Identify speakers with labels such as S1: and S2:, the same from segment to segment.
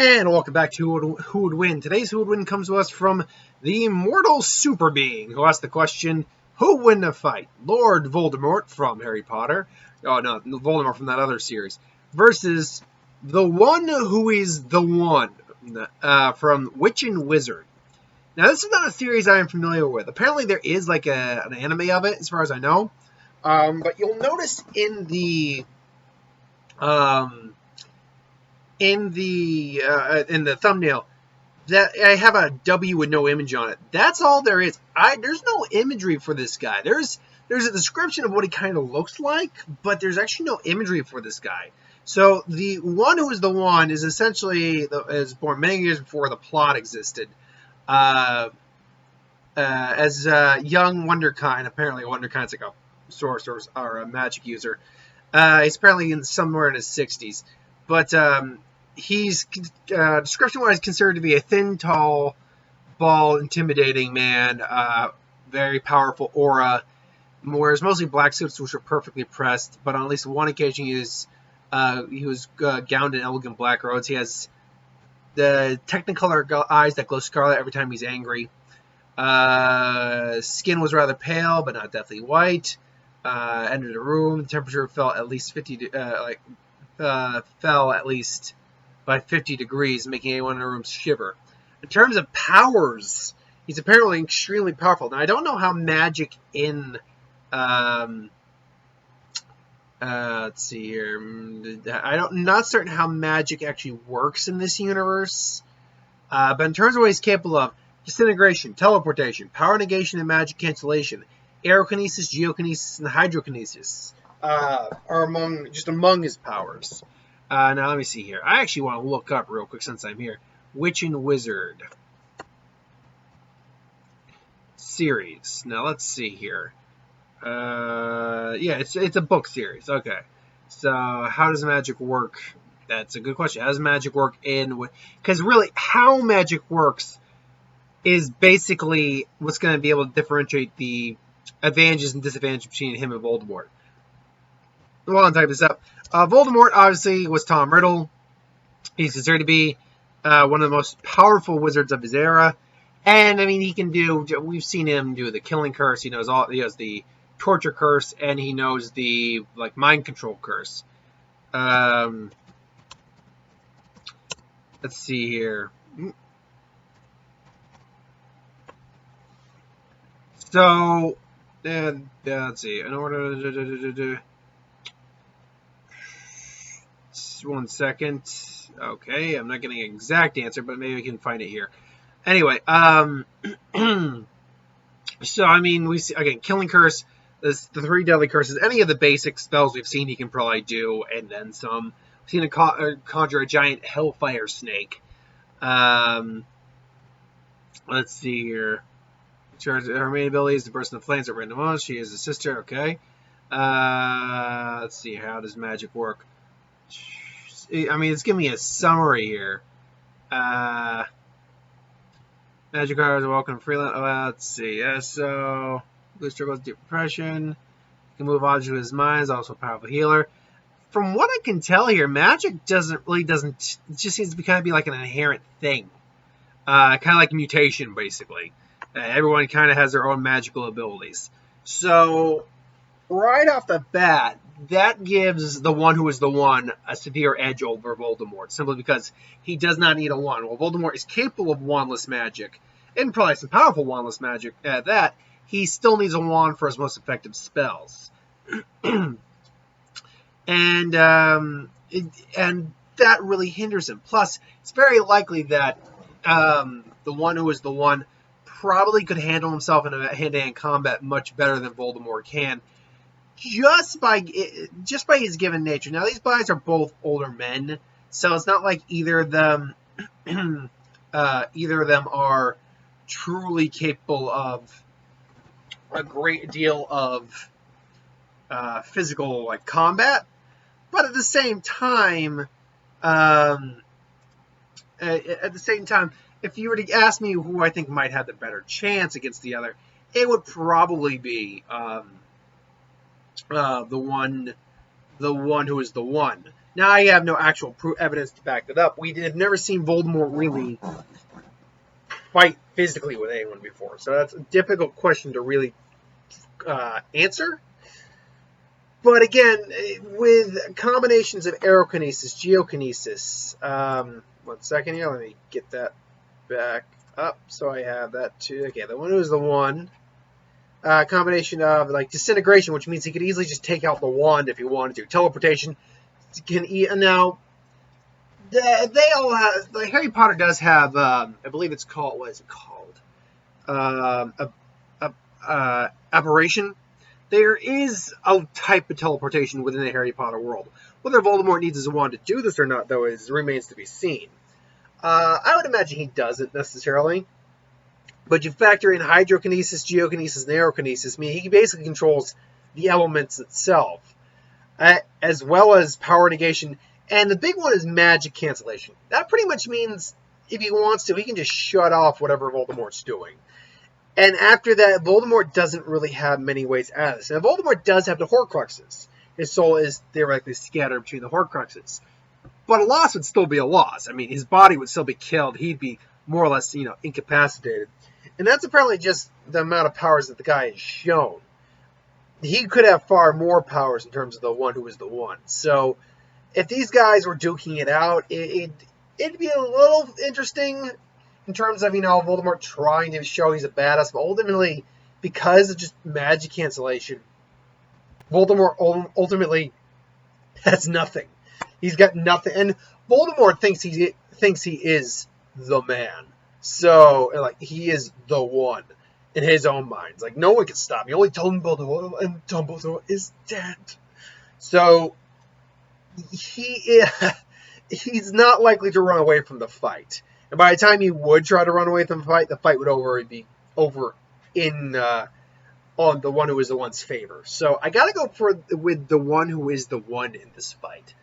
S1: And welcome back to Who Would Win. Today's Who Would Win comes to us from the immortal super being who asked the question, who would win a fight? Lord Voldemort from Harry Potter, oh no, Voldemort from that other series, versus the one who is the one from Witch and Wizard. Now this is not a series I am familiar with. Apparently there is like an anime of it as far as I know. But you'll notice in the thumbnail that I have a W with no image on it. That's all there is. There's no imagery for this guy. There's a description of what he kind of looks like, but there's actually no imagery for this guy. So the one who is the one is essentially is born many years before the plot existed. As a young Wonderkind, apparently Wonderkind's like a sorcerer or a magic user. He's apparently somewhere in his 60s, but he's description-wise considered to be a thin, tall, bald, intimidating man, very powerful aura, wears mostly black suits which are perfectly pressed, but on at least one occasion he was gowned in elegant black robes. He has the Technicolor eyes that glow scarlet every time he's angry. Skin was rather pale, but not deathly white. Entered the room, the temperature fell at least fell at least by 50 degrees, making anyone in the room shiver. In terms of powers, he's apparently extremely powerful. Now, I don't know how magic in, let's see here. I'm not certain how magic actually works in this universe. But in terms of what he's capable of, disintegration, teleportation, power negation, and magic cancellation, aerokinesis, geokinesis, and hydrokinesis are among his powers. Now, let me see here. I actually want to look up real quick since I'm here. Witch and Wizard series. Now, let's see here. Yeah, it's a book series. Okay. So, how does magic work? That's a good question. How does magic work because really, how magic works is basically what's going to be able to differentiate the advantages and disadvantages between him and Voldemort. While I'm typing this up, Voldemort obviously was Tom Riddle. He's considered to be one of the most powerful wizards of his era, and I mean we've seen him do the killing curse. He knows the torture curse, and he knows the mind control curse. Let's see here. So, let's see. In order. 1 second. Okay, I'm not getting an exact answer, but maybe we can find it here. Anyway, so I mean, we see again, killing curse. The 3 deadly curses. Any of the basic spells we've seen, he can probably do, and then some. We've seen him conjure a giant hellfire snake. Let's see here. Her main ability is to burst into flames at random moments. She is a sister. Okay. Let's see. How does magic work? I mean, it's giving me a summary here. Magic cards are welcome freelance. Let's see. So, Blue struggles with deep depression. Can move objects with his mind. Is also a powerful healer. From what I can tell here, magic doesn't. It just seems to be kind of like an inherent thing. Kind of like mutation, basically. Everyone kind of has their own magical abilities. So, right off the bat, that gives the one who is the one a severe edge over Voldemort, simply because he does not need a wand. While Voldemort is capable of wandless magic, and probably some powerful wandless magic at that, he still needs a wand for his most effective spells. And that really hinders him. Plus, it's very likely that the one who is the one probably could handle himself in a hand-to-hand combat much better than Voldemort can, just by his given nature. Now, these guys are both older men, so it's not like either of them are truly capable of a great deal of physical combat. But at the same time, if you were to ask me who I think might have the better chance against the other, it would probably be the one who is the one. Now, I have no actual evidence to back that up. We have never seen Voldemort really fight physically with anyone before, so that's a difficult question to really answer. But again, with combinations of aerokinesis, geokinesis, 1 second here, let me get that back up so I have that too. Okay, the one who's the one. Combination of like disintegration, which means he could easily just take out the wand if he wanted to. Teleportation can now. They all have. Like Harry Potter does have. I believe it's called. What is it called? Apparition. There is a type of teleportation within the Harry Potter world. Whether Voldemort needs his wand to do this or not, though, remains to be seen. I would imagine he doesn't necessarily. But you factor in hydrokinesis, geokinesis, and aerokinesis. I mean, he basically controls the elements itself, as well as power negation. And the big one is magic cancellation. That pretty much means if he wants to, he can just shut off whatever Voldemort's doing. And after that, Voldemort doesn't really have many ways out of this. Now, Voldemort does have the Horcruxes. His soul is theoretically scattered between the Horcruxes. But a loss would still be a loss. I mean, his body would still be killed. He'd be more or less, incapacitated. And that's apparently just the amount of powers that the guy has shown. He could have far more powers in terms of the one who is the one. So, if these guys were duking it out, it'd be a little interesting in terms of, Voldemort trying to show he's a badass, but ultimately, because of just magic cancellation, Voldemort ultimately has nothing. He's got nothing, and Voldemort thinks he is the man. So, he is the one in his own mind. It's like, no one can stop me. Only Dumbledore, and Dumbledore is dead. So, he's not likely to run away from the fight. And by the time he would try to run away from the fight would be over in on the one who is the one's favor. So I gotta go with the one who is the one in this fight.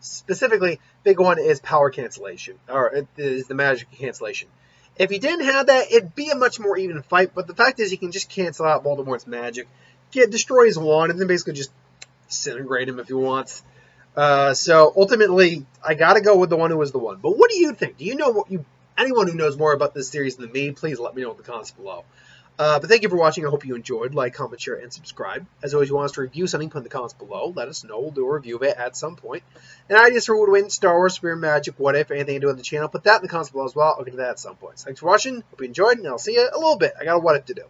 S1: Specifically, big one is power cancellation, or it is the magic cancellation. If he didn't have that, it'd be a much more even fight. But the fact is, he can just cancel out Voldemort's magic, destroy his wand, and then basically just disintegrate him if he wants. So ultimately, I gotta go with the one who was the one. But what do you think? Do you know anyone who knows more about this series than me, please let me know in the comments below. But thank you for watching. I hope you enjoyed. Like, comment, share, and subscribe. As always, you want us to review something, put in the comments below. Let us know. We'll do a review of it at some point. And ideas for who would win, Star Wars, Spear, Magic, What If, anything to do with the channel, put that in the comments below as well. I'll get to that at some point. Thanks for watching. Hope you enjoyed, and I'll see you in a little bit. I got a What If to do.